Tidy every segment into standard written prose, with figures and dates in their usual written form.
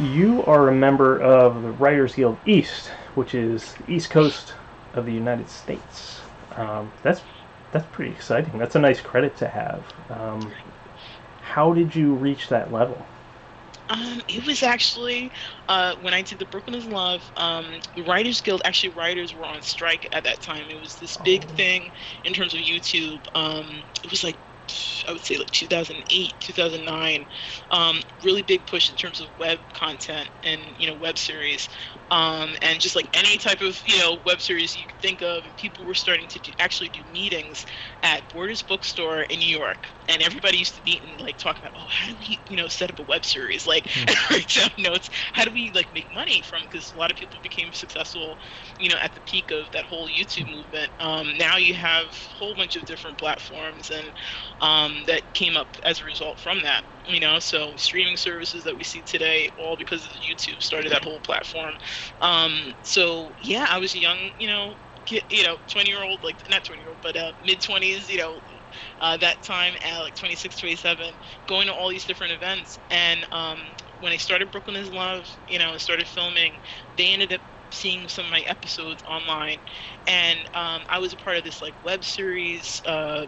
you are a member of the Writers Guild East, which is the East Coast of the United States. That's pretty exciting. That's a nice credit to have. How did you reach that level? It was actually when I did the Brooklyn is Love. The Writers Guild, actually, writers were on strike at that time. It was this big Oh, thing in terms of YouTube. It was like I would say like 2008, 2009. Really big push in terms of web content and web series, and just like any type of web series you could think of. And people were starting to actually do meetings at Borders Bookstore in New York, and everybody used to meet and like talk about, oh, how do we set up a web series, like hmm. write down notes, how do we like make money from, because a lot of people became successful at the peak of that whole YouTube movement. Now you have a whole bunch of different platforms and that came up as a result from that. So streaming services that we see today, all because of YouTube, started that whole platform. So yeah, I was a young, kid, 20-year-old, like not 20-year-old, but mid 20s, that time at like 26, 27, going to all these different events. And when I started Brooklyn is Love, and started filming, they ended up seeing some of my episodes online. And I was a part of this like web series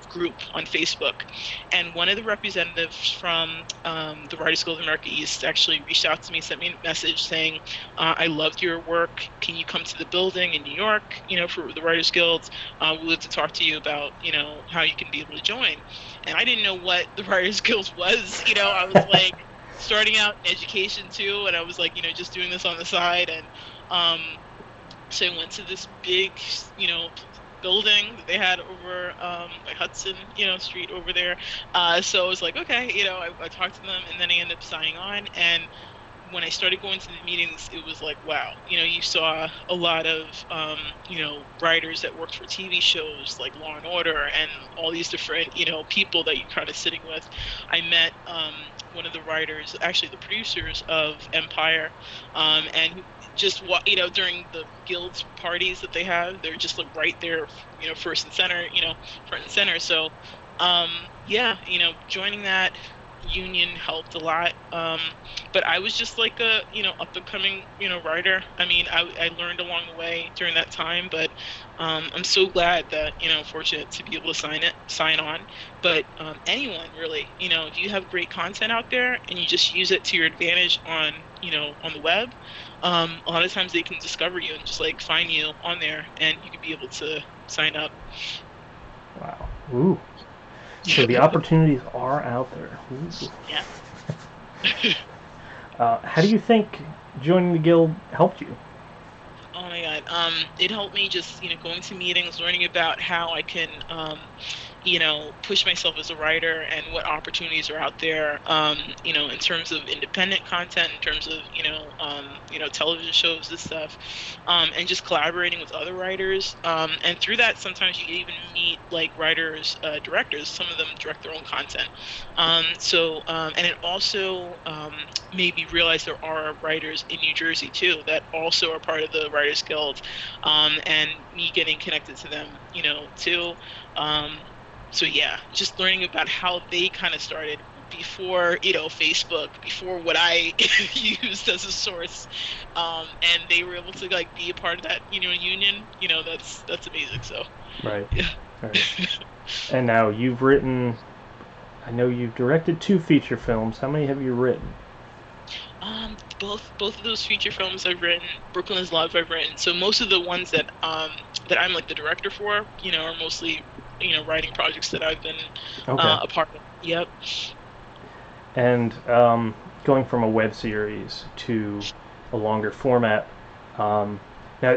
group on Facebook. And one of the representatives from the Writers Guild of America East actually reached out to me, sent me a message saying, I loved your work. Can you come to the building in New York, for the Writers Guild? We'd love to talk to you about, how you can be able to join. And I didn't know what the Writers Guild was. I was like starting out in education too. And I was like, just doing this on the side. And um, so I went to this big, building that they had over by Hudson, Street over there. So I was like, okay, I talked to them, and then I ended up signing on. And when I started going to the meetings, it was like, wow, you saw a lot of, writers that worked for TV shows like Law and Order and all these different, people that you're kind of sitting with. I met one of the writers, actually the producers of Empire, and just during the guild's parties that they have, they're just like right there, first and center, front and center. So, um, yeah, joining that union helped a lot. But I was just like a, up and coming, writer. I mean, I learned along the way during that time, but I'm so glad that, fortunate to be able to sign on. But anyone really, if you have great content out there and you just use it to your advantage on, on the web, a lot of times they can discover you and just like find you on there, and you can be able to sign up. Wow. Ooh. So the opportunities are out there. Ooh. Yeah. How do you think joining the guild helped you? Oh my God. It helped me just, going to meetings, learning about how I can, push myself as a writer and what opportunities are out there, in terms of independent content, in terms of, television shows and stuff, and just collaborating with other writers. And through that, sometimes you even meet like writers, directors. Some of them direct their own content. And it also made me realize there are writers in New Jersey too that also are part of the Writers Guild, and me getting connected to them, too. Um, so yeah, just learning about how they kind of started before, Facebook, before what I used as a source, and they were able to like be a part of that, union. That's amazing. So Right. yeah. Right. And now you've written. I know you've directed 2 feature films. How many have you written? Both of those feature films I've written, Brooklyn is Love I've written. So most of the ones that I'm like the director for, are mostly, writing projects that I've been Okay. a part of. Yep. And going from a web series to a longer format. Um, now,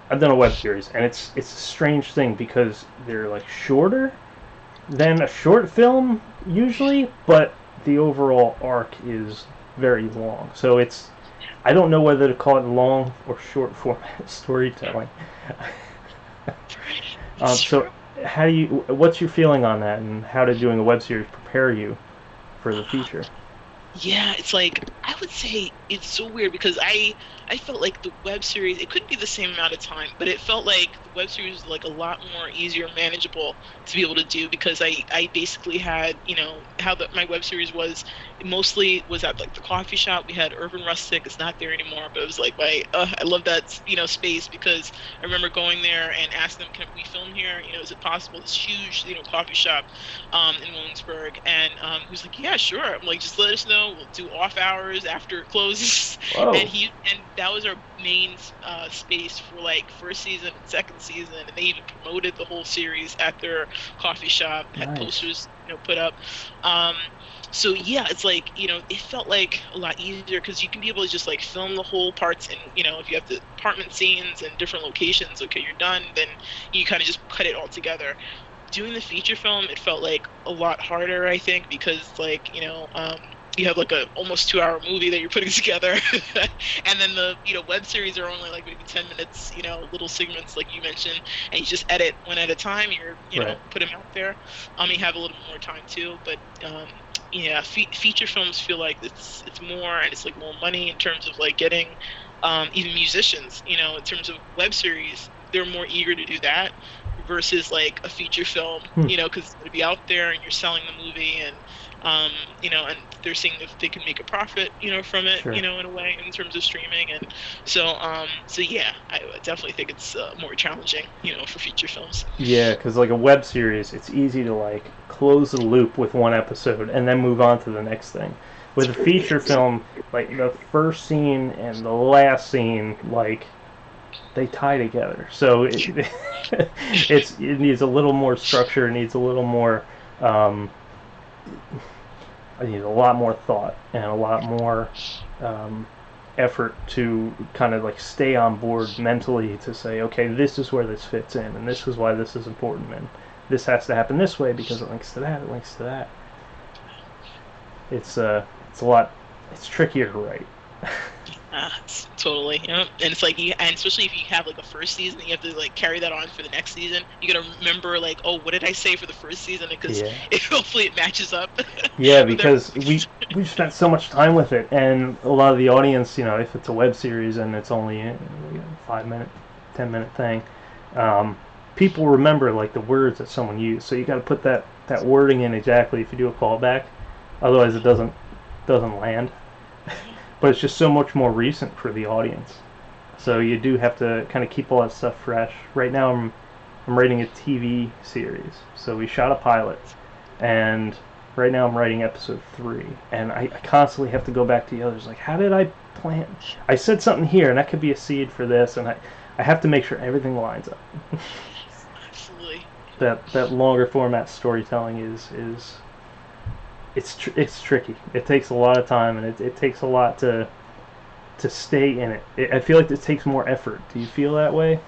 I've done a web series, and it's a strange thing because they're like shorter than a short film usually, but the overall arc is very long. So I don't know whether to call it long or short format storytelling. It's So true. what's your feeling on that, and how did doing a web series prepare you for the feature? Yeah, it's like I would say it's so weird because I felt like the web series, it couldn't be the same amount of time, but it felt like the web series was like a lot more easier manageable to be able to do because I basically had, how my web series was, it mostly was at like the coffee shop. We had Urban Rustic, it's not there anymore, but it was like I love that, space because I remember going there and asking them, can we film here? Is it possible? This huge, coffee shop in Williamsburg. And he was like, yeah, sure. I'm like, just let us know. We'll do off hours after it closes. Whoa, And that was our main space for like first season and second season. And they even promoted the whole series at their coffee shop, had nice. posters, put up. Um, so yeah, it's like, it felt like a lot easier because you can be able to just like film the whole parts and, if you have the apartment scenes and different locations, okay, you're done, then you kind of just cut it all together. Doing the feature film, it felt like a lot harder, I think, because like, you have like a almost 2 hour movie that you're putting together. And then the, web series are only like maybe 10 minutes, little segments like you mentioned, and you just edit one at a time. You're, Right. put them out there. You have a little more time too, but yeah, feature films feel like it's more, and it's like more money in terms of like getting even musicians, in terms of web series, they're more eager to do that versus like a feature film, Hmm. because it's going to be out there and you're selling the movie, and and they're seeing if they can make a profit, from it, Sure. in a way in terms of streaming. And so yeah, I definitely think it's more challenging, for feature films. Yeah, because like a web series, it's easy to like close the loop with one episode and then move on to the next thing. With a feature film, like the first scene and the last scene, like they tie together. So it needs a little more structure. It needs a little more. Um, it needs a lot more thought and a lot more um, effort to kind of like stay on board mentally to say, okay, this is where this fits in, and this is why this is important, and this has to happen this way because it links to that. It links to that. It's a lot. It's trickier to write. It's totally, and it's like, and especially if you have like a first season, you have to like carry that on for the next season. You gotta remember like, oh, what did I say for the first season? Because Yeah. hopefully it matches up Yeah, with because we've spent so much time with it, and a lot of the audience, if it's a web series and it's only a 5 minute, 10 minute thing, um, people remember like the words that someone used. So you got to put that wording in exactly if you do a callback, otherwise it doesn't land. But it's just so much more recent for the audience. So you do have to kind of keep all that stuff fresh. Right now, I'm writing a TV series, so we shot a pilot, and right now I'm writing episode 3, and I constantly have to go back to the others. Like, how did I plan? I said something here, and that could be a seed for this, and I have to make sure everything lines up. absolutely. That longer format storytelling is it's tricky. It takes a lot of time, and it takes a lot to stay in it. I feel like it takes more effort. Do you feel that way?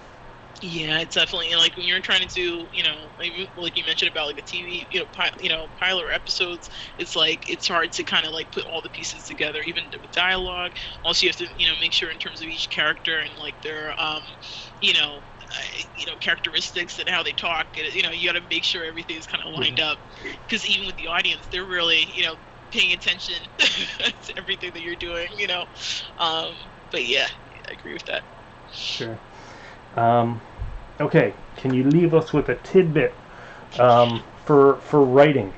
Yeah, it's definitely, and like when you're trying to do, like you mentioned about like a TV, pilot or episodes, it's like it's hard to kind of like put all the pieces together, even with dialogue. Also, you have to, make sure in terms of each character and like their, you know, characteristics and how they talk. You got to make sure everything's kind of Mm-hmm. lined up, because even with the audience, they're really, paying attention to everything that you're doing. Um, but yeah, I agree with that. Sure. Um, okay. Can you leave us with a tidbit for writing?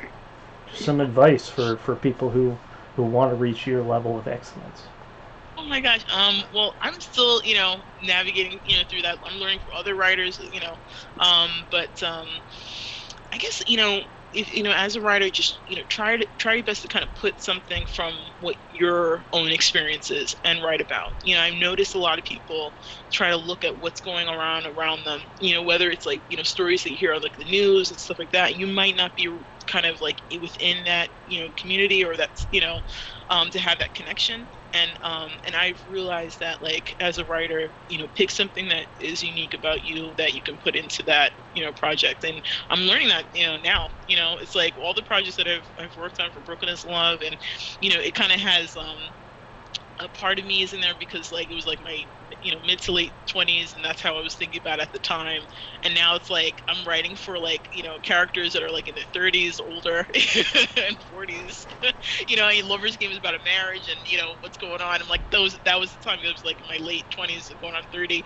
Just some advice for people who want to reach your level of excellence. Oh my gosh. Well, I'm still, navigating, through that. I'm learning from other writers, but I guess, if, as a writer, just, try your best to kind of put something from what your own experience is and write about. I've noticed a lot of people try to look at what's going around them, whether it's like, stories that you hear on like the news and stuff like that. You might not be kind of like within that, community, or that's, to have that connection. And I've realized that, like, as a writer, pick something that is unique about you that you can put into that, project. And I'm learning that, now. It's like all the projects that I've worked on for Brooklyn is Love, and it kind of has a part of me is in there because like it was like my mid to late 20s, and that's how I was thinking about it at the time. And now it's like I'm writing for like characters that are like in their 30s, older, and 40s. And Lover's Game is about a marriage and what's going on. I'm like that was the time it was like in my late 20s going on 30,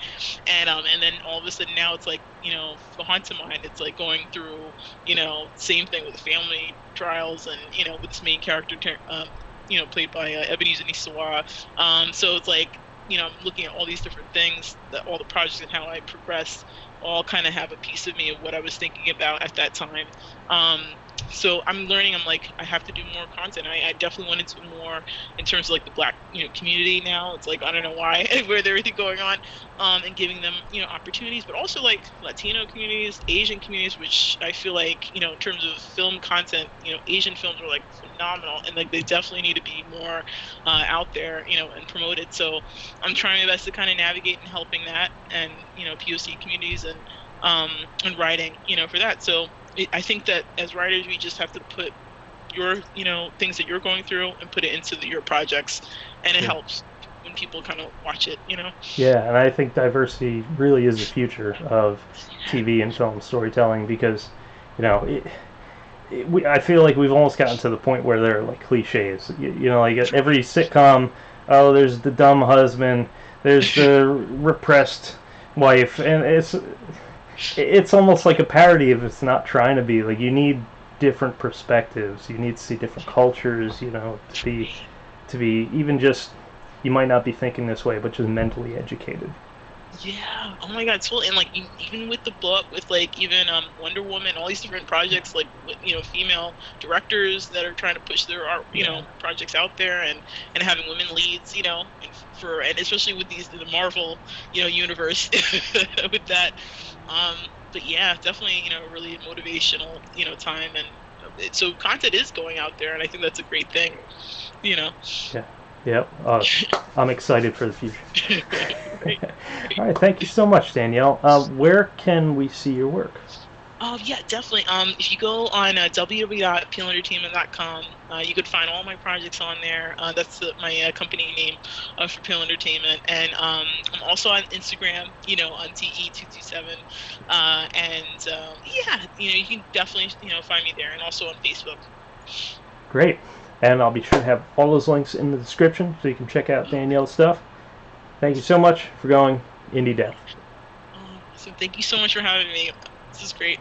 and then all of a sudden now it's like the Haunted Mind. It's like going through same thing with the family trials and with this main character played by Ebenezer Nisawa. So it's like, I'm looking at all these different things, that all the projects and how I progressed all kind of have a piece of me of what I was thinking about at that time. So I'm learning. I'm like, I have to do more content. I definitely want to do more in terms of like the Black community now. It's like I don't know why with everything going on, and giving them opportunities, but also like Latino communities, Asian communities, which I feel like in terms of film content, Asian films are like phenomenal, and like they definitely need to be more out there, and promoted. So I'm trying my best to kind of navigate and helping that, and POC communities and writing, for that. So I think that as writers, we just have to put your, things that you're going through and put it into your projects, and it Yeah. helps when people kind of watch it. Yeah, and I think diversity really is the future of TV and film storytelling because, you know, I feel like we've almost gotten to the point where they're like cliches. Like at every sitcom, oh, there's the dumb husband, there's the repressed wife, and it's almost like a parody if it's not trying to be. Like you need different perspectives, you need to see different cultures, to be even just you might not be thinking this way, but just mentally educated. Yeah. Oh my God. Totally. And like even with the book, with like even Wonder Woman, all these different projects, like with, female directors that are trying to push their art, Yeah. projects out there, and having women leads, and especially with the Marvel, universe with that. Um, but yeah, definitely, really motivational, time, and so content is going out there, and I think that's a great thing, you know. Yeah. Yep. I'm excited for the future. Right. All right. Thank you so much, Danielle. Where can we see your work? Oh yeah, definitely. If you go on www.peelentertainment.com, you could find all my projects on there. That's my company name for Peel Entertainment, and I'm also on Instagram, on te227, and yeah, you can definitely find me there, and also on Facebook. Great. And I'll be sure to have all those links in the description so you can check out Danielle's stuff. Thank you so much for going indie dev. So thank you so much for having me. This is great.